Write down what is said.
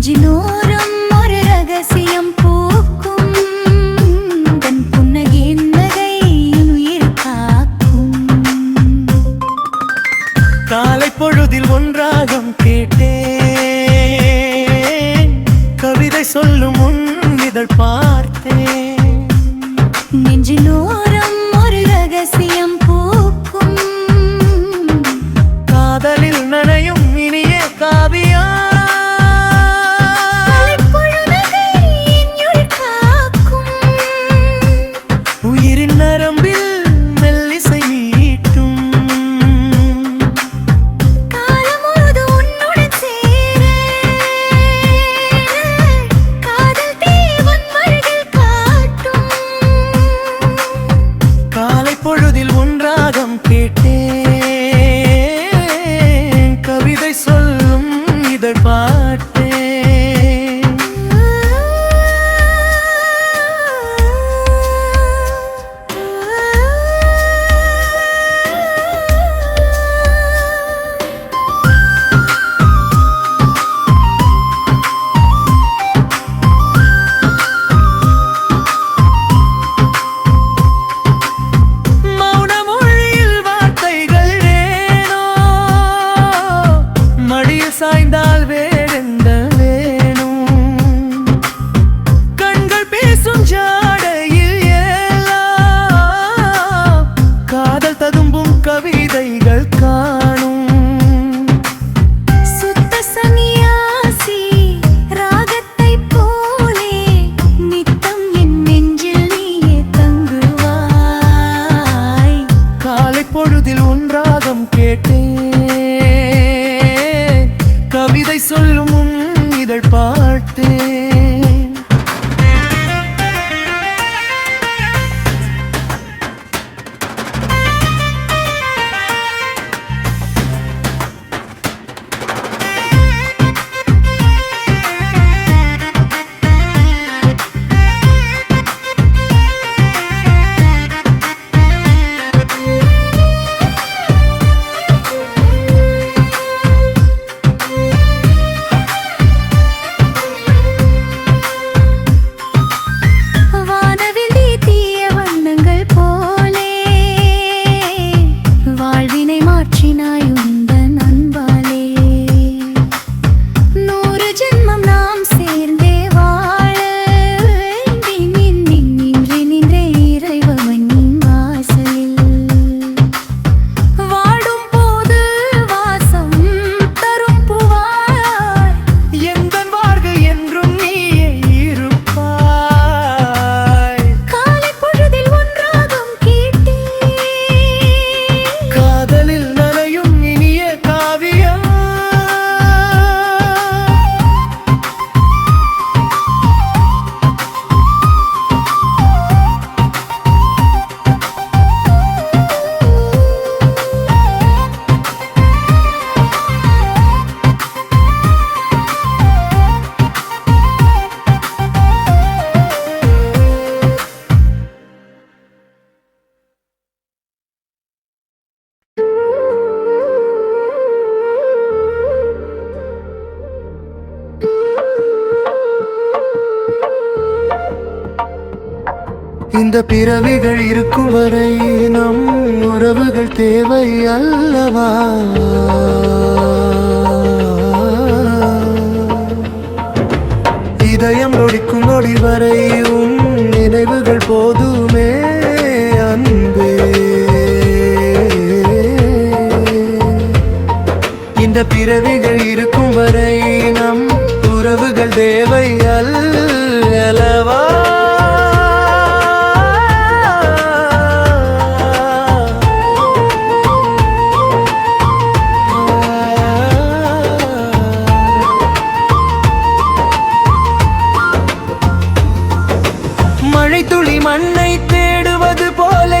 நெஞ்சிலோரம் ஒரு ரகசியம் பூக்கும் தன் புன்னகையின் நகை உயிர் காக்கும். காலை பொழுதில் ஒன்றாகம் கேட்டேன், கவிதை சொல்லும் உன் இதழ் பார்த்தேன். நெஞ்சிலோரம் ஒரு ரகசியம் பூக்கும் காதலில் நனையும் இனிய காவியா. உயிரின் நரம்பில் மெல்லிசை மீட்டும் காலம் முழுது உன்னுடன் சேர காதல் தேவன் மழகில் காட்டும். காலை பொழுதில் ஒன்றாகம் கேட்டேன், கவிதை சொல்லும் இதழ் பார்த்தேன். மௌனமொழியில் வார்த்தைகள் ஏனோ, மடியில் சாய்ந்தால் வேறெந்த வேணும். கண்கள் பேசும் ஜாடையில் எல்லாம் காதல் ததும்பும் கவிதைகள் காணும். சுத்த சன்னியாசி ராகத்தைப் போலே நித்தம் என் நெஞ்சில் நீயே தங்குவாய். காலை பொழுதில் ஒன்றாகம் கேட்டேன், கவிதை சொல்லும் உன் இதழ் பார்த்தேன். வானவில் தீய வண்ணங்கள் போலே வாழ்வினை மாற்றினாய் உந்தன் அன்பாலே. 100 ஜென்மம் நாம் சேர்ந்தே வாழ நின்றே இறைவன் வாசலில். வாடும் போது வாசம் தரும் பூவாய் எந்தன் வாழ்க்கை என்றும் நீயே இருப்பாய். காலை பொழுதில் ஒன்றாகம் கேட்டேன், காதலில் நனையும் இனிய காவியா. இந்த பிறவிகள் இருக்கும் வரை நம் உறவுகள் தேவை அல்லவா? இதயம் நொடிக்கும் நொடி வரை உன் நினைவுகள் போதுமே அன்பே. இந்த பிறவிகள் இருக்கும் வரை நம் உறவுகள் தேவை அல்லவா? மழை துளி மண்ணை தேடுவது போல